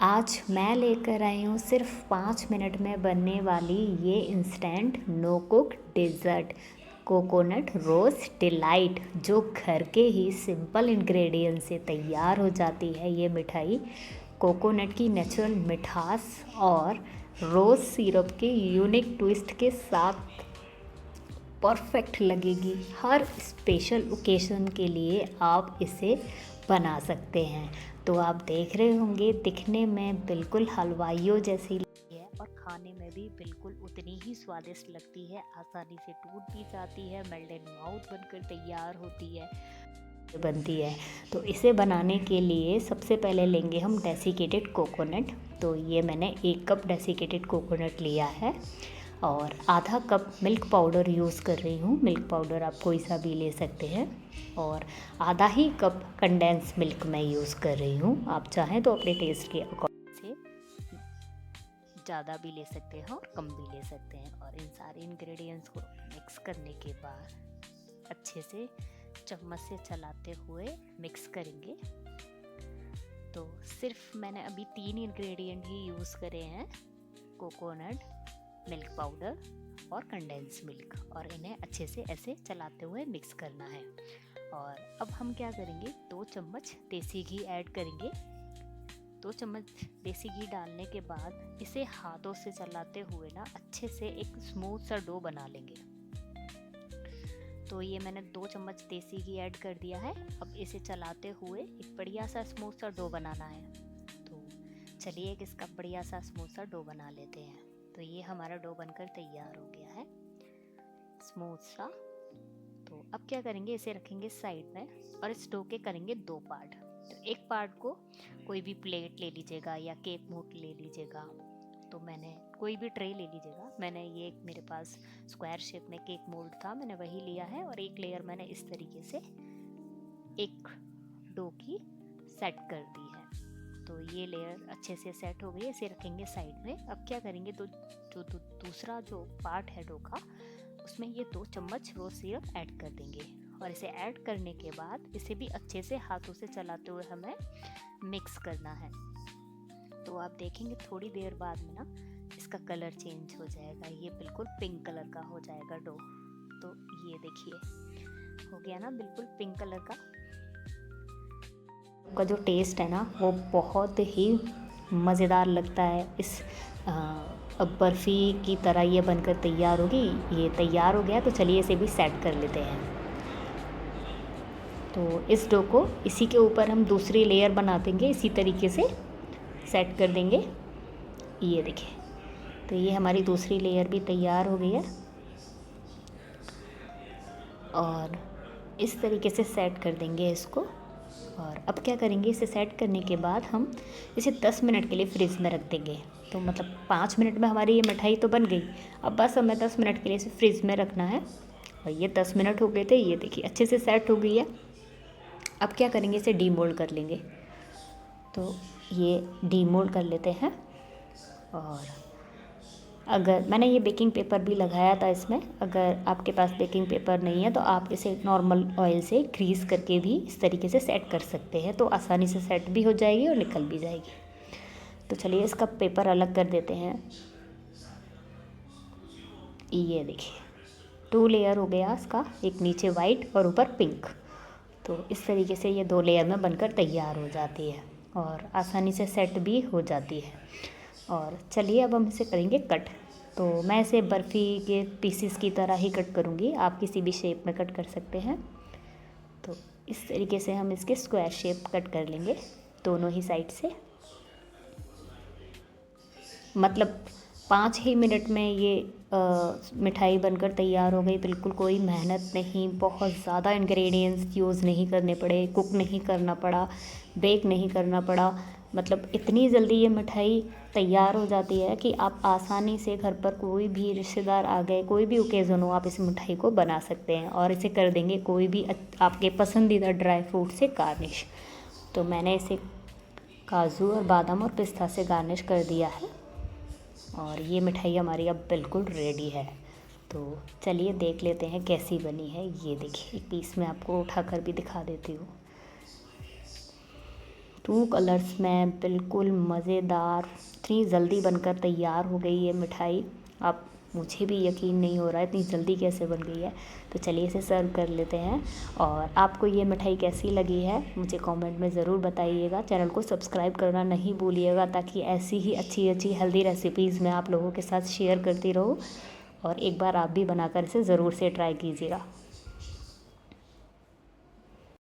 आज मैं लेकर आई हूँ सिर्फ 5 मिनट में बनने वाली ये instant no cook dessert coconut rose delight, जो घर के ही सिंपल इंग्रेडिएंट से तैयार हो जाती है। ये मिठाई कोकोनट की नेचुरल मिठास और रोज़ सिरप के यूनिक ट्विस्ट के साथ परफेक्ट लगेगी। हर स्पेशल ओकेशन के लिए आप इसे बना सकते हैं। तो आप देख रहे होंगे, दिखने में बिल्कुल हलवाइयों जैसी लगती है और खाने में भी बिल्कुल उतनी ही स्वादिष्ट लगती है। आसानी से टूट भी जाती है, मेल्ट इन माउथ बनकर तैयार होती है, बनती है। तो इसे बनाने के लिए सबसे पहले लेंगे हम डेसिकेटेड कोकोनट। तो ये मैंने 1 कप डेसिकेटेड कोकोनट लिया है और आधा कप मिल्क पाउडर यूज़ कर रही हूँ। मिल्क पाउडर आप कोई सा भी ले सकते हैं। और आधा ही कप कंडेंस मिल्क मैं यूज़ कर रही हूँ। आप चाहें तो अपने टेस्ट के अकॉर्डिंग से ज़्यादा भी ले सकते हैं और कम भी ले सकते हैं। और इन सारे इंग्रेडिएंट्स को मिक्स करने के बाद अच्छे से चम्मच से चलाते हुए मिक्स करेंगे। तो सिर्फ मैंने अभी 3 इंग्रेडिएंट ही यूज़ करे हैं, कोकोनट, मिल्क पाउडर और कंडेंस मिल्क, और इन्हें अच्छे से ऐसे चलाते हुए मिक्स करना है। और अब हम क्या करेंगे, 2 चम्मच देसी घी ऐड करेंगे। 2 चम्मच देसी घी डालने के बाद इसे हाथों से चलाते हुए ना अच्छे से एक स्मूथ सा डो बना लेंगे। तो ये मैंने 2 चम्मच देसी घी ऐड कर दिया है। अब इसे चलाते हुए एक बढ़िया सा स्मूथ सा डो बनाना है। तो चलिए इसका बढ़िया सा स्मूथ सा डो बना लेते हैं। तो ये हमारा डो बनकर तैयार हो गया है, स्मूथ सा। तो अब क्या करेंगे, इसे रखेंगे साइड में और इस डो के करेंगे 2 पार्ट। तो एक पार्ट को कोई भी प्लेट ले लीजिएगा या केक मोल्ड ले लीजिएगा। तो मैंने कोई भी ट्रे ले लीजिएगा। मैंने ये एक मेरे पास स्क्वायर शेप में केक मोल्ड था, मैंने वही लिया है। और एक लेयर मैंने इस तरीके से एक डो की सेट कर दी है। तो ये लेयर अच्छे से सेट हो गई, इसे रखेंगे साइड में। अब क्या करेंगे, तो जो दूसरा जो पार्ट है डो का, उसमें ये 2 चम्मच रोज सिरप ऐड कर देंगे। और इसे ऐड करने के बाद इसे भी अच्छे से हाथों से चलाते हुए हमें मिक्स करना है। तो आप देखेंगे थोड़ी देर बाद में ना इसका कलर चेंज हो जाएगा, ये बिल्कुल पिंक कलर का हो जाएगा डो। तो ये देखिए हो गया ना बिल्कुल पिंक कलर का जो टेस्ट है ना वो बहुत ही मज़ेदार लगता है। इस अब बर्फ़ी की तरह ये बनकर तैयार होगी। ये तैयार हो गया, तो चलिए इसे भी सेट कर लेते हैं। तो इस डो को इसी के ऊपर हम दूसरी लेयर बना देंगे, इसी तरीके से सेट कर देंगे। ये देखिए, तो ये हमारी दूसरी लेयर भी तैयार हो गई है। और इस तरीके से सेट कर देंगे इसको। और अब क्या करेंगे, इसे सेट करने के बाद हम इसे 10 मिनट के लिए फ्रिज में रख देंगे। तो मतलब 5 मिनट में हमारी ये मिठाई तो बन गई। अब बस हमें 10 मिनट के लिए इसे फ्रिज में रखना है। और ये 10 मिनट हो गए थे, ये देखिए अच्छे से सेट हो गई है। अब क्या करेंगे, इसे डीमोल्ड कर लेंगे। तो ये डीमोल्ड कर लेते हैं। और अगर मैंने ये बेकिंग पेपर भी लगाया था इसमें, अगर आपके पास बेकिंग पेपर नहीं है तो आप इसे नॉर्मल ऑयल से ग्रीस करके भी इस तरीके से सेट कर सकते हैं। तो आसानी से सेट भी हो जाएगी और निकल भी जाएगी। तो चलिए इसका पेपर अलग कर देते हैं। ये देखिए 2 लेयर हो गया इसका, एक नीचे वाइट और ऊपर पिंक। तो इस तरीके से ये 2 लेयर में बनकर तैयार हो जाती है और आसानी से सेट भी हो जाती है। और चलिए अब हम इसे करेंगे कट। तो मैं इसे बर्फ़ी के पीसीस की तरह ही कट करूँगी, आप किसी भी शेप में कट कर सकते हैं। तो इस तरीके से हम इसके स्क्वायर शेप कट कर लेंगे दोनों ही साइड से। मतलब 5 ही मिनट में ये मिठाई बनकर तैयार हो गई। बिल्कुल कोई मेहनत नहीं, बहुत ज़्यादा इंग्रेडिएंट्स यूज़ नहीं करने पड़े, कुक नहीं करना पड़ा, बेक नहीं करना पड़ा। मतलब इतनी जल्दी ये मिठाई तैयार हो जाती है कि आप आसानी से घर पर कोई भी रिश्तेदार आ गए, कोई भी ओकेज़न हो, आप इस मिठाई को बना सकते हैं। और इसे कर देंगे कोई भी आपके पसंदीदा ड्राई फ्रूट से गार्निश। तो मैंने इसे काजू और बादाम और पिस्ता से गार्निश कर दिया है। और ये मिठाई हमारी अब बिल्कुल रेडी है। तो चलिए देख लेते हैं कैसी बनी है। ये देखिए एक पीस मैं आपको उठाकर भी दिखा देती हूँ। 2 कलर्स में बिल्कुल मज़ेदार, इतनी जल्दी बनकर तैयार हो गई ये मिठाई। आप मुझे भी यकीन नहीं हो रहा है इतनी जल्दी कैसे बन गई है। तो चलिए इसे सर्व कर लेते हैं। और आपको ये मिठाई कैसी लगी है मुझे कमेंट में ज़रूर बताइएगा। चैनल को सब्सक्राइब करना नहीं भूलिएगा, ताकि ऐसी ही अच्छी अच्छी हेल्दी रेसिपीज़ मैं आप लोगों के साथ शेयर करती रहूँ। और एक बार आप भी बनाकर इसे ज़रूर से ट्राई कीजिएगा।